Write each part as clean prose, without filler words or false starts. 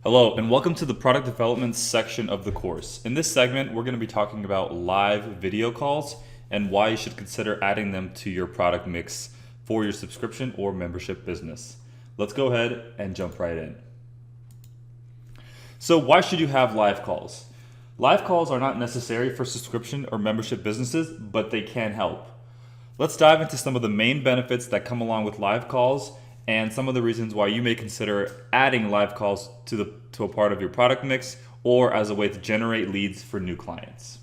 Hello, and welcome to the product development section of the course. In this segment, we're going to be talking about live video calls and why you should consider adding them to your product mix for your subscription or membership business. Let's go ahead and jump right in. So, why should you have live calls? Live calls are not necessary for subscription or membership businesses, but they can help. Let's dive into some of the main benefits that come along with live calls and some of the reasons why you may consider adding live calls to a part of your product mix or as a way to generate leads for new clients.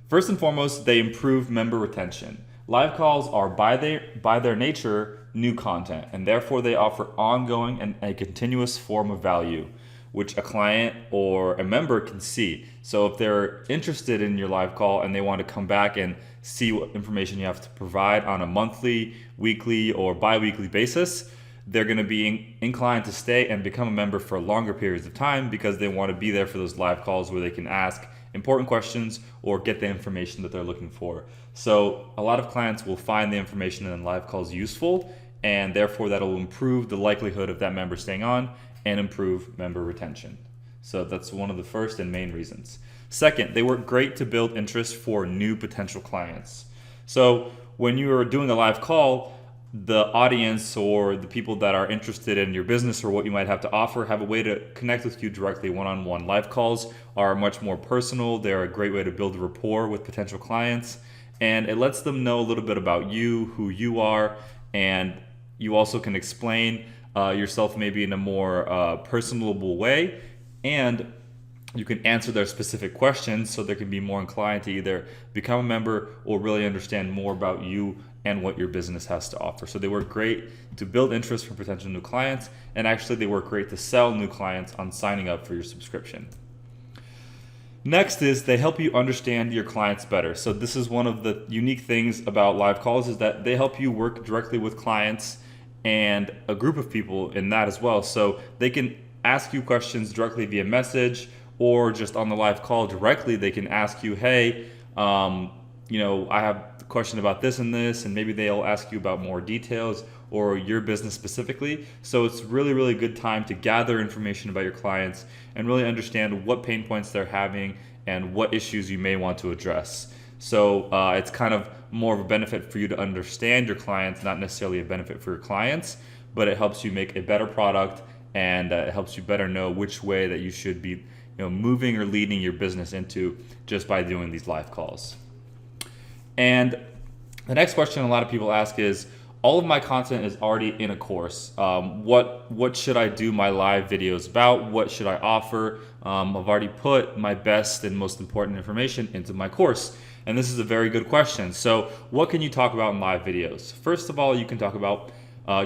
First and foremost, they improve member retention. Live calls are by their nature new content, and therefore they offer ongoing and a continuous form of value which a client or a member can see. So if they're interested in your live call and they want to come back and see what information you have to provide on a monthly, weekly, or bi-weekly basis, they're going to be inclined to stay and become a member for longer periods of time because they want to be there for those live calls where they can ask important questions or get the information that they're looking for. So a lot of clients will find the information in live calls useful, and therefore that'll improve the likelihood of that member staying on and improve member retention. So that's one of the first and main reasons. Second, they work great to build interest for new potential clients. So when you are doing a live call, the audience or the people that are interested in your business or what you might have to offer have a way to connect with you directly one-on-one. Live calls are much more personal. They're a great way to build rapport with potential clients, and it lets them know a little bit about you, who you are, and you also can explain yourself maybe in a more personable way, and you can answer their specific questions so they can be more inclined to either become a member or really understand more about you and what your business has to offer. So they work great to build interest from potential new clients, and actually they work great to sell new clients on signing up for your subscription. Next is they help you understand your clients better. So this is one of the unique things about live calls, is that they help you work directly with clients and a group of people in that as well. So they can ask you questions directly via message or just on the live call directly. They can ask you, hey, I have a question about this and this, and maybe they'll ask you about more details or your business specifically. So it's really, really good time to gather information about your clients and really understand what pain points they're having and what issues you may want to address. So it's kind of more of a benefit for you to understand your clients, not necessarily a benefit for your clients, but it helps you make a better product, and it helps you better know which way that you should be moving or leading your business into just by doing these live calls. And the next question a lot of people ask is, all of my content is already in a course. What should I do my live videos about? What should I offer? I've already put my best and most important information into my course. And this is a very good question. So what can you talk about in live videos? First of all, you can talk about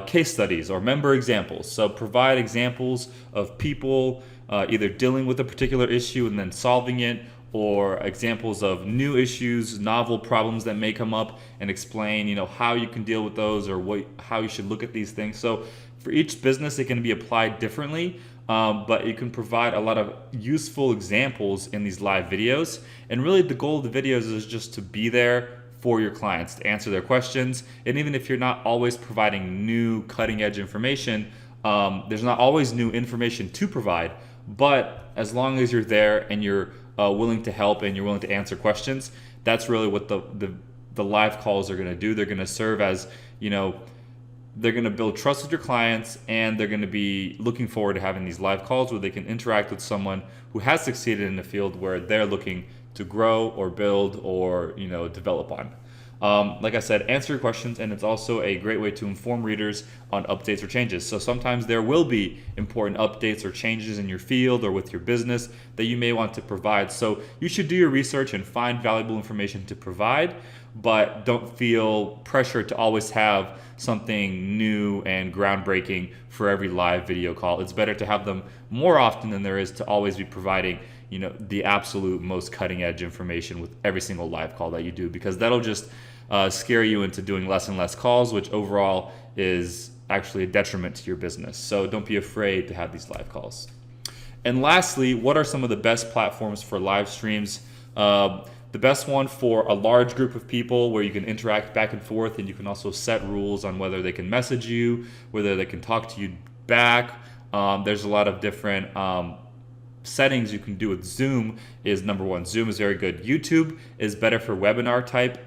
case studies or member examples. So provide examples of people either dealing with a particular issue and then solving it, or examples of new issues, novel problems that may come up, and explain, how you can deal with those or how you should look at these things. So for each business, it can be applied differently, but you can provide a lot of useful examples in these live videos. And really the goal of the videos is just to be there for your clients, to answer their questions. And even if you're not always providing new cutting edge information, there's not always new information to provide, but as long as you're there and you're willing to help and you're willing to answer questions, that's really what the live calls are going to do. They're going to serve as, they're going to build trust with your clients, and they're going to be looking forward to having these live calls where they can interact with someone who has succeeded in the field where they're looking to grow or build or develop on. Like I said, answer your questions, and it's also a great way to inform readers on updates or changes. So sometimes there will be important updates or changes in your field or with your business that you may want to provide. So you should do your research and find valuable information to provide, but don't feel pressure to always have something new and groundbreaking for every live video call. It's better to have them more often than there is to always be providing the absolute most cutting edge information with every single live call that you do, because that'll just scare you into doing less and less calls, which overall is actually a detriment to your business. So don't be afraid to have these live calls. And lastly, what are some of the best platforms for live streams? The best one for a large group of people where you can interact back and forth, and you can also set rules on whether they can message you, whether they can talk to you back, There's a lot of different settings you can do with Zoom. Is number one, Zoom is very good. YouTube is better for webinar type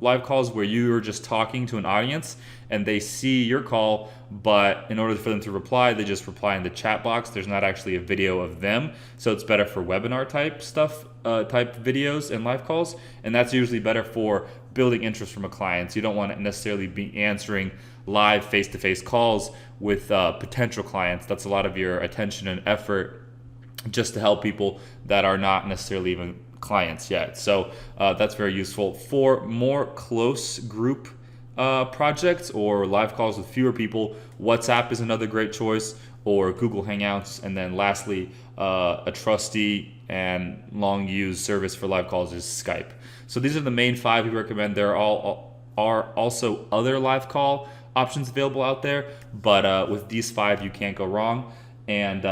live calls where you're just talking to an audience and they see your call, but in order for them to reply, they just reply in the chat box. There's not actually a video of them, so it's better for webinar type stuff, type videos and live calls, and that's usually better for building interest from a client. So you don't want to necessarily be answering live face-to-face calls with potential clients. That's a lot of your attention and effort just to help people that are not necessarily even clients yet. So that's very useful. For more close group projects or live calls with fewer people, WhatsApp is another great choice, or Google Hangouts. And then lastly, a trusty and long used service for live calls is Skype. So these are the main 5 we recommend. There are also other live call options available out there, but with these 5 you can't go wrong. And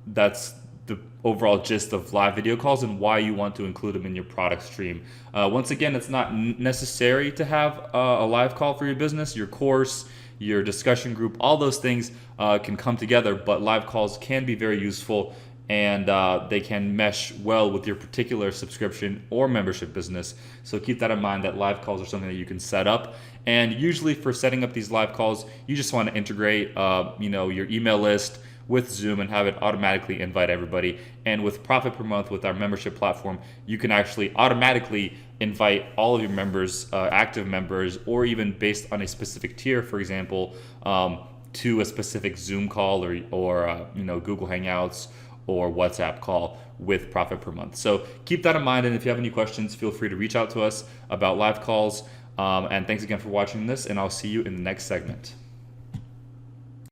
that's the overall gist of live video calls and why you want to include them in your product stream. Once again, it's not necessary to have a live call for your business. Your course, your discussion group, all those things can come together, but live calls can be very useful, and they can mesh well with your particular subscription or membership business. So keep that in mind, that live calls are something that you can set up. And usually for setting up these live calls, you just want to integrate your email list with Zoom and have it automatically invite everybody. And with Profit Per Month, with our membership platform, you can actually automatically invite all of your members, active members, or even based on a specific tier, for example, to a specific Zoom call or Google Hangouts or WhatsApp call with Profit Per Month. So keep that in mind, and if you have any questions, feel free to reach out to us about live calls. And thanks again for watching this, and I'll see you in the next segment.